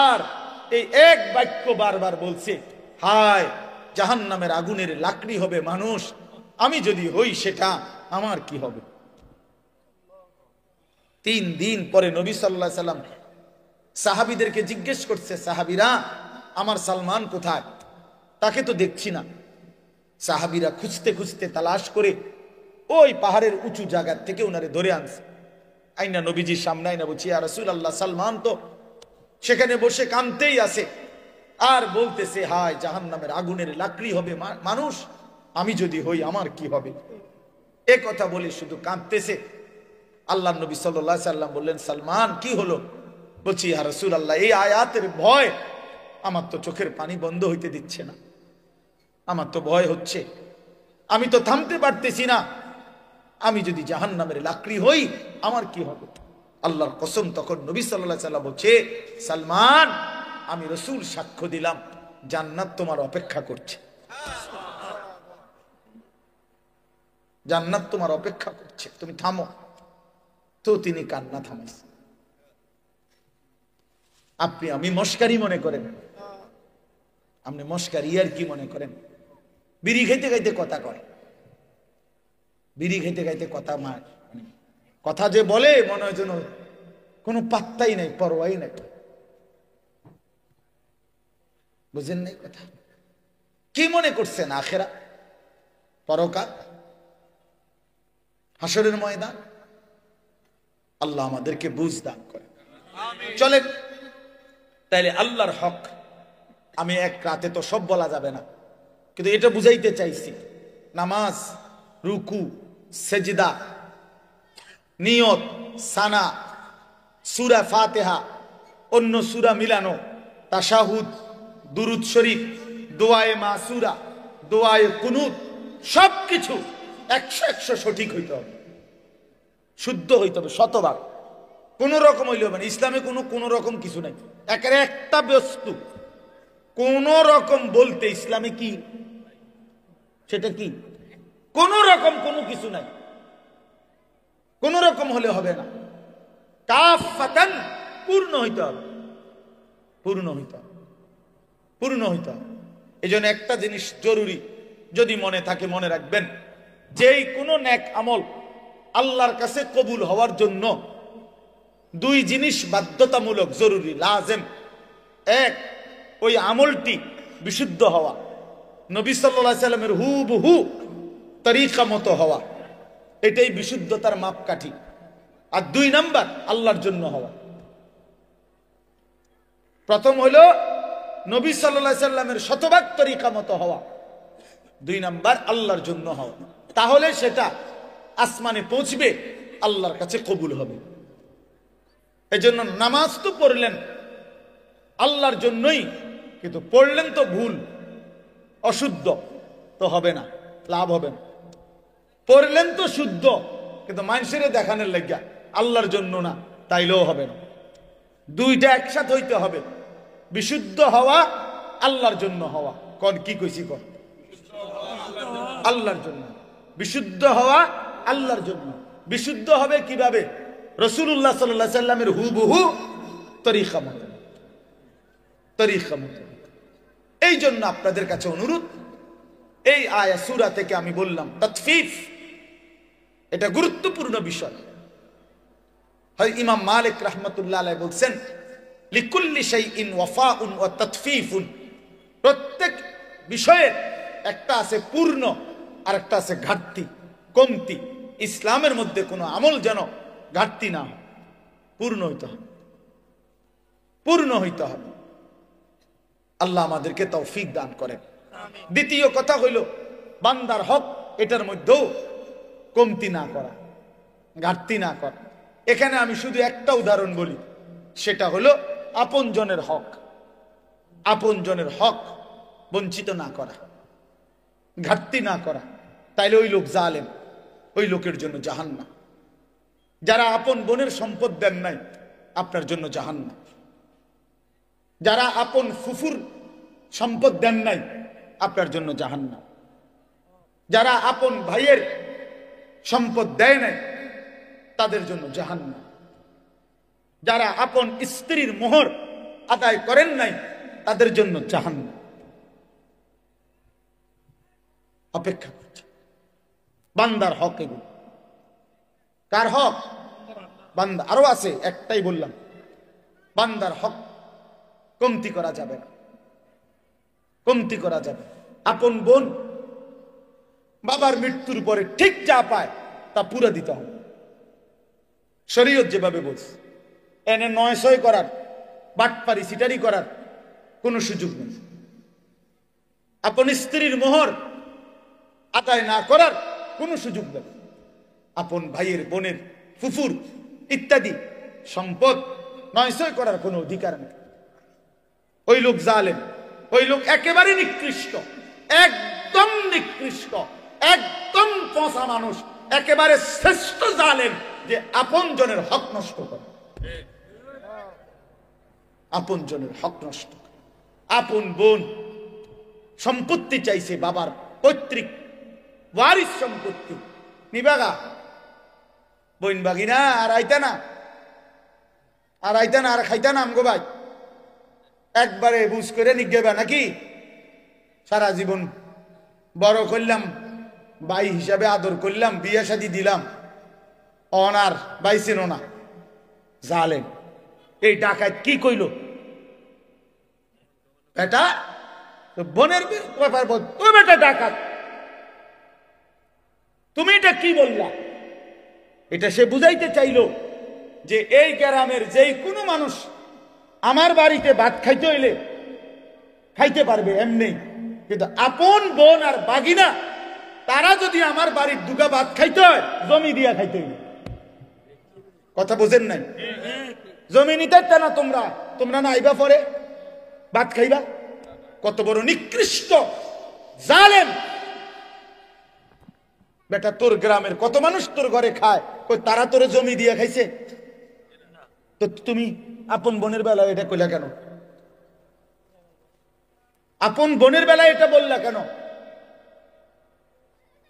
আর এই এক বাক্য বারবার বলছে, হায় জাহান্নামের আগুনের লাকড়ি হবে মানুষ, আমি যদি হই সেটা আমার কি হবে। 3 দিন পরে নবী সাল্লাল্লাহু আলাইহি সাল্লাম সাহাবীদেরকে জিজ্ঞেস করছে, সাহাবীরা আমার সালমান কোথায়, তাকে তো দেখছি না। সাহাবীরা খুঁজতে খুঁজতে তালাশ করে ওই পাহাড়ের উঁচু জায়গা থেকে ওনারে ধরে আনছে, আইনা নবীজির সামনে আইনা বলছি, ইয়া রাসূলুল্লাহ, সালমান তো সেখানে বসে কাঁদতেই আছে আর বলতেছে, হায় জাহান্নামের আগুনের লাকড়ি হবে মানুষ, আমি যদি হই আমার কি হবে। এ কথা বলে শুধু কাঁদতেছে। আল্লাহ নবী সাল্লাল্লাহু আলাইহি সাল্লাম বললেন, সালমান কি হলো? বলছি, ইয়া রাসূলুল্লাহ, এই আয়াতের ভয় আমার তো চোখের পানি বন্ধ হইতে দিচ্ছে না, আমার তো ভয় হচ্ছে, আমি তো থামতে পারতেছি না, আমি যদি জাহান্নামের লাকড়ি হই আমার কি হবে? আল্লাহর কসম, তখন নবী সাল্লাল্লাহু আলাইহি ওয়াসাল্লাম বলছে, সালমান, আমি রাসূল সাক্ষ্য দিলাম জান্নাত তোমার অপেক্ষা করছে, জান্নাত তোমার অপেক্ষা করছে, তুমি থামো। তো তিনি কান্না থামাইছেন। আপনি আমি মস্কারি মনে করেন, আপনি মস্কারি আর কি মনে করেন? বিড়ি খাইতে খাইতে কথা কয়, বিড়ি খাইতে খাইতে কথা কথা যে বলে মনে হয় যেন কোনো পাত্তাই নাই, পরোয়াই নাই। বুঝেন নাই কথা? কি মনে করছেন আখেরা, পরকাল, হাসরের ময়দান? আল্লাহ আমাদেরকে বুঝ দান করে। চলেন তাইলে আল্লাহর হক, আমি এক রাতে তো সব বলা যাবে না, কিন্তু এটা বুঝাইতে চাইছি, নামাজ, রুকু, সেজদা, নিয়ত, সানা, সূরা ফাতিহা, অন্য সূরা মিলানো, তাশাহুদ, দুরুদ শরীফ, দোয়ায়ে মাসুরা, দোয়ায়ে কুনুত, সবকিছু 100 সঠিক হইতে হবে, শুদ্ধ হইতে হবে, শতভাগ। কোন রকম হইলে হবে না। ইসলামে কোনো রকম কিছু নাই, একের একটা বস্তু কোন রকম বলতে ইসলামে কি, সেটা কি? কোন রকম কোনো কিছু নাই, কোন রকম হলে হবে না, কাফাতান, পূর্ণ হইতে হবে, পূর্ণ হইতে হবে, পূর্ণ হইতে হবে। এই জন্য একটা জিনিস জরুরি, যদি মনে থাকে মনে রাখবেন, যেই কোনো নেক আমল আল্লাহর কাছে কবুল হওয়ার জন্য দুই জিনিস বাধ্যতামূলক, জরুরি, লাজেম। এক, ওই আমলটি বিশুদ্ধ হওয়া, নবী সাল্লাল্লাহু আলাইহি সাল্লামের হুবহু তরিকা মতো হওয়া, এটাই বিশুদ্ধতার মাপকাঠি। আর 2 নাম্বার, আল্লাহর জন্য হওয়া। প্রথম হলো নবী সাল্লাল্লাহু আলাইহি সাল্লামের শতভাগ তরিকা মতো হওয়া, 2 নাম্বার আল্লাহর জন্য হওয়া। তাহলে সেটা আসমানে পৌঁছবে, আল্লাহর কাছে কবুল হবে। এজন্য নামাজ তো পড়লেন আল্লাহর জন্যই, কিন্তু পড়লেন তো ভুল, অশুদ্ধ, তো হবে না, লাভ হবে না। পড়লেন তো শুদ্ধ, কিন্তু মানুষের দেখানোর লাগিয়া, আল্লাহর জন্য না, তাইলেও হবে না। দুইটা একসাথে হইতে হবে, বিশুদ্ধ হওয়া, আল্লাহর জন্য হওয়া। কোন কি কইছি? কোন আল্লাহর জন্য বিশুদ্ধ হওয়া, আল্লাহর জন্য। বিশুদ্ধ হবে কিভাবে? রাসূলুল্লাহ সাল্লাল্লাহু আলাইহি সাল্লামের হুবহু তরিকা মতো, তরিকা মতো। এই জন্য আপনাদের কাছে অনুরোধ, এই আয়াত সূরা থেকে আমি বললাম তাতফিফ, এটা গুরুত্বপূর্ণ বিষয়। হয় ইমাম মালিক রাহমাতুল্লাহ আলাইহি বলছেন, লিকুল্লি শাইইন ওয়াফাউন ওয়া তাতফিফুন, প্রত্যেক বিষয়ের একটা আছে পূর্ণ আর একটা আছে ঘাটতি, কমতি। ইসলামের মধ্যে কোনো আমল যেন ঘাটতি না হয়, পূর্ণ হইতে হবে, পূর্ণ হইতে হবে। আল্লাহ আমাদেরকে তৌফিক দান করেন। দ্বিতীয় কথা হইল বান্দার হক, এটার মধ্যেও কমতি না করা, ঘাটতি না করা। এখানে আমি শুধু একটা উদাহরণ বলি, সেটা হলো আপনজনের হক, আপনজনের হক বঞ্চিত না করা, ঘাটতি না করা। তাইলে ওই লোক জালেম, ওই লোকের জন্য জাহান্নাম। যারা আপন বোনের সম্পদ দেন নাই, আপনার জন্য জাহান্নাম। যারা আপন ফুফুর সম্পদ দেন নাই, আপনার জন্য জাহান্নাম। যারা আপন ভাইয়ের সম্পদ দেয় নাই, তাদের জন্য জাহান্নাম। যারা আপন স্ত্রীর মোহর আদায় করেন নাই, তাদের জন্য জাহান্নাম অপেক্ষা করছে। বান্দার হক এগুলো। কার হক? বান্দা। আরো আছে, একটাই বললাম, বান্দার হক কমতি করা যাবে না, কমতি করা যাবে। আপন বোন বাবার মৃত্যুর পরে ঠিক যা পায় তা পুরো দিতে হবে, শরীয়ত যেভাবে বলছে। এনে 900 করার, বাটপারি সিটারি করার কোনো সুযোগ নেই। আপন স্ত্রীর মোহর আদায় না করার কোনো সুযোগ নেই। আপন ভাইয়ের, বোনের, ফুফুর ইত্যাদি সম্পদ 900 করার কোনো অধিকার নেই। ওই লোক জালেম, ওই লোক একেবারে নিকৃষ্ট, একদম নিকৃষ্ট, একদম পচা মানুষ, একেবারে শ্রেষ্ঠ জালেম যে আপন জনের হক নষ্ট করে, আপন জনের হক নষ্ট করে। আপন বোন সম্পত্তি চাইছে, বাবার পৈতৃক ওয়ারিস সম্পত্তি নিবাগা, বোন বাগিনা আর আইতা না, আর আইতা না, আর খাইতা না আমগো ভাই, একবারে বুঝ করে নিগেবা নাকি? সারা জীবন বড় করলাম, ভাই হিসাবে আদর করলাম, বিয়ে শাদী দিলাম, অনার বাইছিল না। জালেম এই ডাকাত কি কইল? এটা বোনের ব্যাপার বল, তুই বেটা ডাকাত, তুমি এটা কি বললা? এটা সে বুঝাইতে চাইলো যে এই গ্রামের যেই কোনো মানুষ আমার বাড়িতে ভাত খাইতে হইলে খাইতে পারবে এমনি, কিন্তু আপন বোন আর বাগিনা তারা যদি আমার বাড়ির দুগা ভাত খাইতে হয় জমি দিয়া খাইতে হইবে। কথা বোঝেন নাই? জমি নিতে না তোমরা, তোমরা না আইবা পরে ভাত খাইবা? কত বড় নিকৃষ্ট জালেম বেটা! তোর গ্রামের কত মানুষ তোর ঘরে খায়, তারা তোরে জমি দিয়ে খাইছে, তো তুমি আপন বোনের বেলায় এটা কইলা কেন? আপন বোনের বেলায় এটা বললা কেন?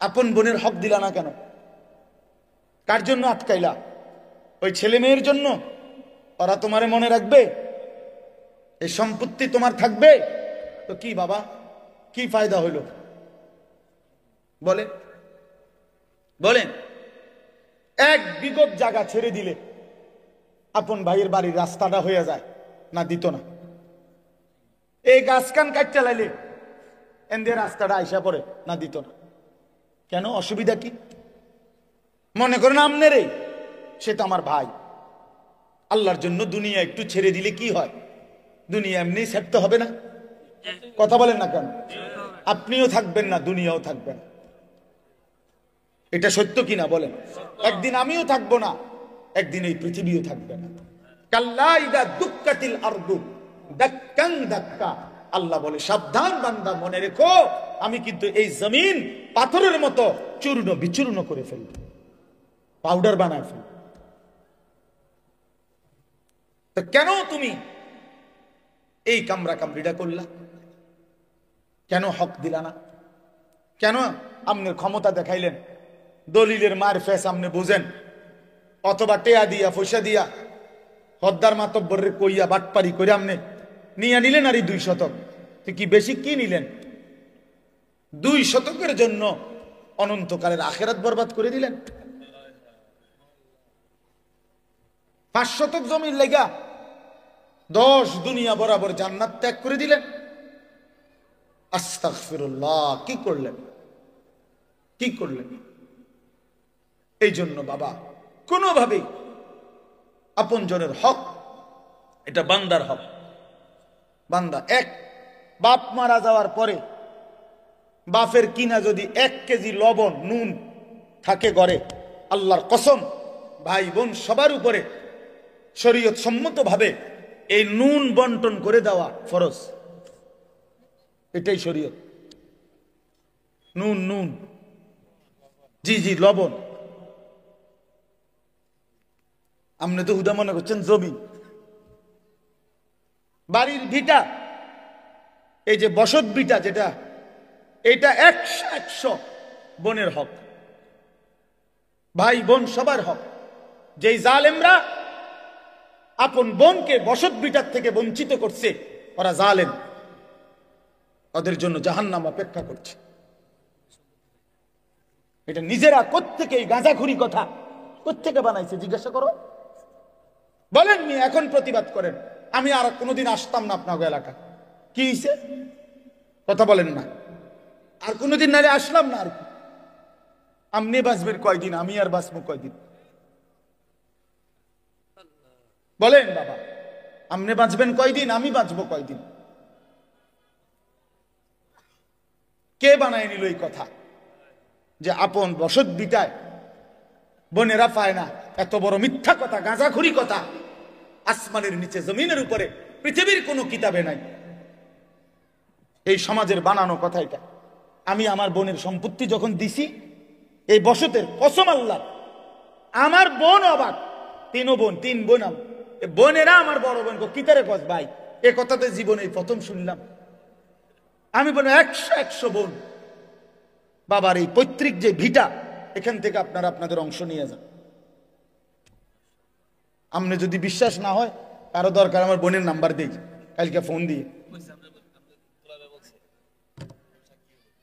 আপন বোনের হক দিলা না কেন? কার জন্য আটকাইলা? ওই ছেলে মেয়ের জন্য? ওরা তোমারে মনে রাখবে? এই সম্পত্তি তোমার থাকবে? তো কি বাবা, কি ফায়দা হইল বলেন? বলেন, এক বিগত জায়গা ছেড়ে দিলে আপন ভাইয়ের বাড়ির রাস্তাটা হয়ে যায় না? দিত না? এই গাছ কান কাটতে লাইলে এদের রাস্তাটা আইসা পড়ে না? দিত না? কেন? অসুবিধা কি? মনে করেন আমনের সে তো আমার ভাই, আল্লাহর জন্য দুনিয়া একটু ছেড়ে দিলে কি হয়? দুনিয়া এমনি ছাড়তে হবে না? কথা বলেন না কেন? আপনিও থাকবেন না, দুনিয়াও থাকবে না। এটা সত্য কিনা বলেন? একদিন আমিও থাকবো না, একদিন এই পৃথিবীও থাকবে না। কাল্লা ইদা দুক্কাতিল আরদু দাক্কান দাক্কা, আল্লাহ বলে সাবধান বান্দা, মনে রেখো আমি কিন্তু এই জমিন পাথরের মতো চূর্ণ বিচূর্ণ করে ফেলব, পাউডার বানায় ফেলব। তো কেন তুমি এই কামরা কামড়িটা করলা? কেন হক দিলা না? কেন আপনার ক্ষমতা দেখাইলেন? দলিলের মার ফেস আপনি বুঝেন, অথবা টেয়া দিয়া পয়সা দিয়া হদ্দার মাতব্বরে কইয়া বাটপারি করে আপনি নিয়ে নিলেন আর এই 2 শতক। তো কি বেশি কি নিলেন? 2 শতকের জন্য অনন্তকালের আখেরাত বরবাদ করে দিলেন। 5 শতক জমির লেগা 10 দুনিয়া বরাবর জান্নাত ত্যাগ করে দিলেন। আস্তাগফিরুল্লাহ! কি করলেন? কি করলেন? এই জন্য বাবা, কোনোভাবেই আপন জনের হক, এটা বান্দার হক। বান্দা এক বাপ মারা যাওয়ার পরে বাপের কিনা যদি 1 কেজি লবণ নুন থাকে ঘরে, আল্লাহর কসম ভাই বোন সবার উপরে শরীয়ত সম্মতভাবে এই নুন বন্টন করে দেওয়া ফরজ। এটাই শরীয়ত। নুন, নুন, জি জি, লবণ। আপনি তো হুদা মনে করছেন জমি, বাড়ির ভিটা, এই যে বসত ভিটা যেটা, এটা 100 বোনের হক, ভাই বোন সবার হক। যেই জালেমরা আপন বোনকে বসত ভিটার থেকে বঞ্চিত করছে, ওরা জালেম, ওদের জন্য জাহান্নাম অপেক্ষা করছে। এটা নিজেরা কোত্থেকে এই গাঁজাখুরি কথা কোত্থেকে বানাইছে জিজ্ঞাসা করো। বলেন নি, এখন প্রতিবাদ করেন। আমি আর কোনোদিন আসতাম না আপনার এলাকা। কি হয়েছে? কথা বলেন না। আর কোনোদিন নালে আসলাম না। আর কি আপনি বাঁচবেন কয়দিন, আমি আর বাঁচবো কয়দিন? বলেন বাবা, আপনি বাঁচবেন কয়দিন, আমি বাঁচবো কয়দিন? কে বানায় নিল এই কথা যে আপন বসত বিটায় বোনেরা পায় না? এত বড় মিথ্যা কথা, গাঁজাখুরি কথা আসমানের নিচে জমিনের উপরে পৃথিবীর কোনো কিতাবে নাই। এই সমাজের বানানো কথা এটা। আমি আমার বোনের সম্পত্তি যখন দিছি, এই বসতের কসম আল্লাহ, আমার বোন অবাক, তিন বোন বোনেরা আমার বড় বোন কিতারে কস ভাই, এ কথাতে জীবনে প্রথম শুনলাম। আমি বলি 100 বোন, বাবার এই পৈতৃক যে ভিটা, এখান থেকে আপনারা আপনাদের অংশ নিয়ে যান। আপনি যদি বিশ্বাস না হয়, কারো দরকার আমার বোনের নাম্বার দিই, কালকে ফোন দিয়ে।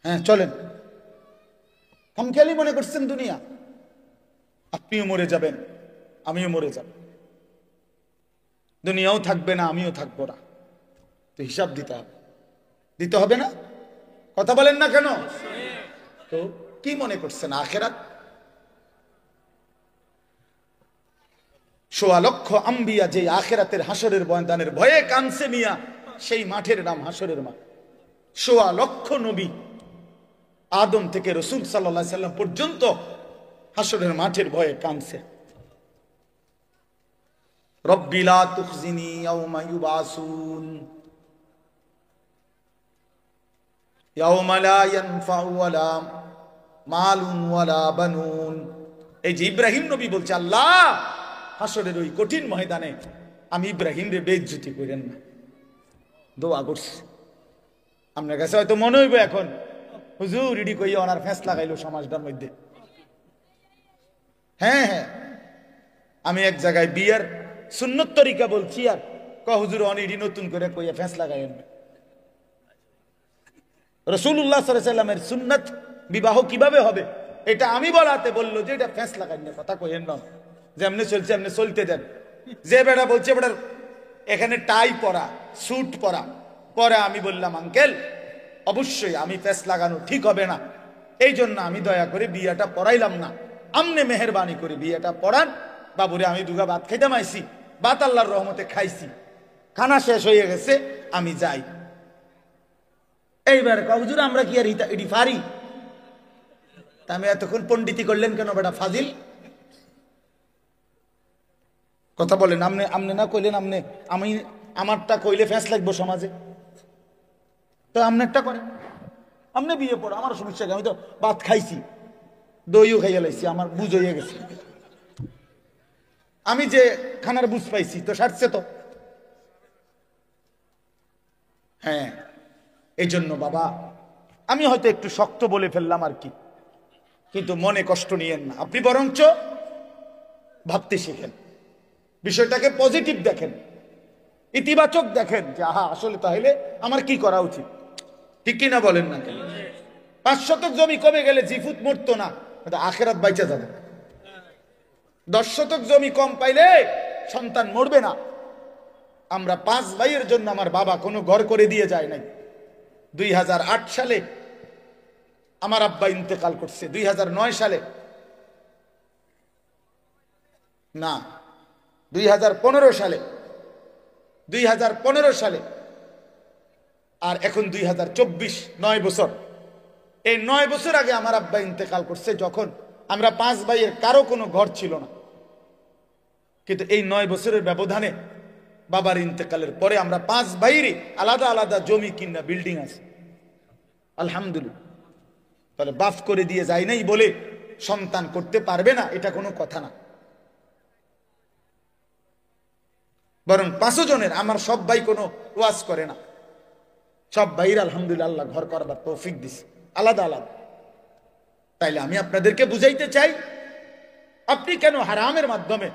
হ্যাঁ চলেন, খামখেয়ালি মনে করছেন দুনিয়া? আপনিও মরে যাবেন, আমিও মরে যাব, দুনিয়াও থাকবে না, আমিও থাকবো না, তো হিসাব দিতে হবে না? কথা বলেন না কেন? তো কি মনে করছেন আখেরাত? 1.25 লক্ষ আম্বিয়া যে আখেরাতের হাসরের ময়দানের ভয়ে কানছে মিয়া, সেই মাঠের নাম হাসরের মাঠ। 1.25 লক্ষ নবী, আদম থেকে রসুল সাল্লাল্লাহু আলাইহি সাল্লাম পর্যন্ত হাসরের মাঠের ভয়ে কানছে। রব্বি লা তুখজিনি ইয়াওমা ইউবাসুন ইয়াওমা লা ইয়ানফাউ ওয়ালা মালুন ওয়ালা বানুন। এই যে ইব্রাহিম নবী বলছে, আল্লাহ হাসরের ওই কঠিন ময়দানে আমি ইব্রাহিম রে বেইজ্জতি করেন না, দোয়া করছি। আপনার কাছে হয়তো মনে হইবে এখন, হুজুর ইডি কই ওনার ফেস লাগাইলো সমাজটার মধ্যে। হ্যাঁ, আমি এক জায়গায় বিয়ার সুন্নত তরিকা বলছি, আর হুজুর অনিডি নতুন করে কইয়া ফেস লাগাইন। রাসূলুল্লাহ সাল্লাল্লাহু আলাইহি সাল্লামের সুন্নাত বিবাহ কিভাবে হবে এটা আমি বলাতে বললো যে এটা ফেস লাগাইন না, কথা কইেন না, যেমনি চলছে এমনি চলতে দেন। যে বেটা বলছে বেটার এখানে টাই পরা, স্যুট পরা, পরে আমি বললাম আঙ্কেল অবশ্যই আমি ফেস লাগানো ঠিক হবে না, এই জন্য আমি দয়া করে বিয়েটা পড়াইলাম না, আমনে মেহেরবানি করে বিয়েটা পড়ান। বাবুরে আমি দুগা ভাত খাইতাম আইছি, ভাত আল্লাহর রহমতে খাইছি, খানা শেষ হয়ে গেছে, আমি যাই। এইবার হুজুর আমরা কি আর এটি পারি? তা আমি এতক্ষণ পণ্ডিতি করলেন কেন বেটা ফাজিল? কথা বলেন, আমনে না কইলেন, আমি আমারটা কইলে ফেস লাগবো সমাজে, তো আমনেরটা করেন, আমনে বিয়ে পড়ো, আমার সমস্যা কি? আমি তো ভাত খাইছি, দইও খাইয়া লাইছি, আমার বুঝ হইয়া গেছে, আমি যে খানার বুঝ পাইছি তো সারছে তো। হ্যাঁ, এই জন্য বাবা আমি হয়তো একটু শক্ত বলে ফেললাম আর কি, কিন্তু মনে কষ্ট নিয়েন না, আপনি বরঞ্চ ভাবতে শিখেন, বিষয়টাকে পজিটিভ দেখেন, ইতিবাচক দেখেন যে আহা আসলে তাহলে আমার কি করা উচিত, ঠিক কিনা বলেন না কেন? 5 শতক জমি কমে গেলে জিফুত মরতো না, আখেরাত বাইচা যাবে। 10 শতক জমি কম পাইলে সন্তান মরবে না। আমরা 5 ভাইয়ের জন্য আমার বাবা কোনো ঘর করে দিয়ে যায় নাই। 2008 সালে আমার আব্বা ইন্তেকাল করছে, 2009 সালে না 2015 সালে, 2015 সালে, আর এখন 2024, 9 বছর। এই 9 বছর আগে আমার আব্বা ইন্তেকাল করছে, যখন আমরা 5 ভাইয়ের কারো কোনো ঘর ছিল না। কিন্তু এই 9 বছরের ব্যবধানে বাবার ইন্তেকালের পরে আমরা 5 ভাইয়েরই আলাদা আলাদা জমি কিনা বিল্ডিং আছে, আলহামদুলিল্লাহ। তাহলে বাফ করে দিয়ে যায় নাই বলে সন্তান করতে পারবে না, এটা কোনো কথা না। বরং 5 জনের আমার সব ভাই কোনো ওয়াজ করে না, সব ভাইয়ের আলহামদুলিল্লাহ আল্লাহ ঘর করবার তৌফিক দিছে আলাদা আলাদা। তাইলে আমি আপনাদেরকে বুঝাইতে চাই, আপনি কেন হারামের মাধ্যমে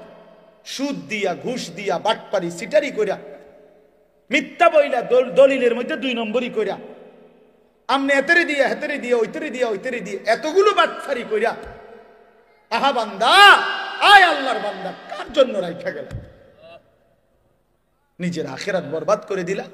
সুদ দিয়া, ঘুষ দিয়া, বাটপারি, সিটারি কইরা, মিথ্যা বইলা, দলিলের মধ্যে 2 নম্বরই কইরা, আমনে এতেরে দিয়া হেতেরে দিয়া ওইতেরে দিয়া ওইতেরে দিয়ে এতগুলো বাটপারি কইরা, আহা বান্দা, আয় আল্লাহর বান্দা, কার জন্য রাইখা গেল? নিজের আখিরাত বরবাদ করে দিলা।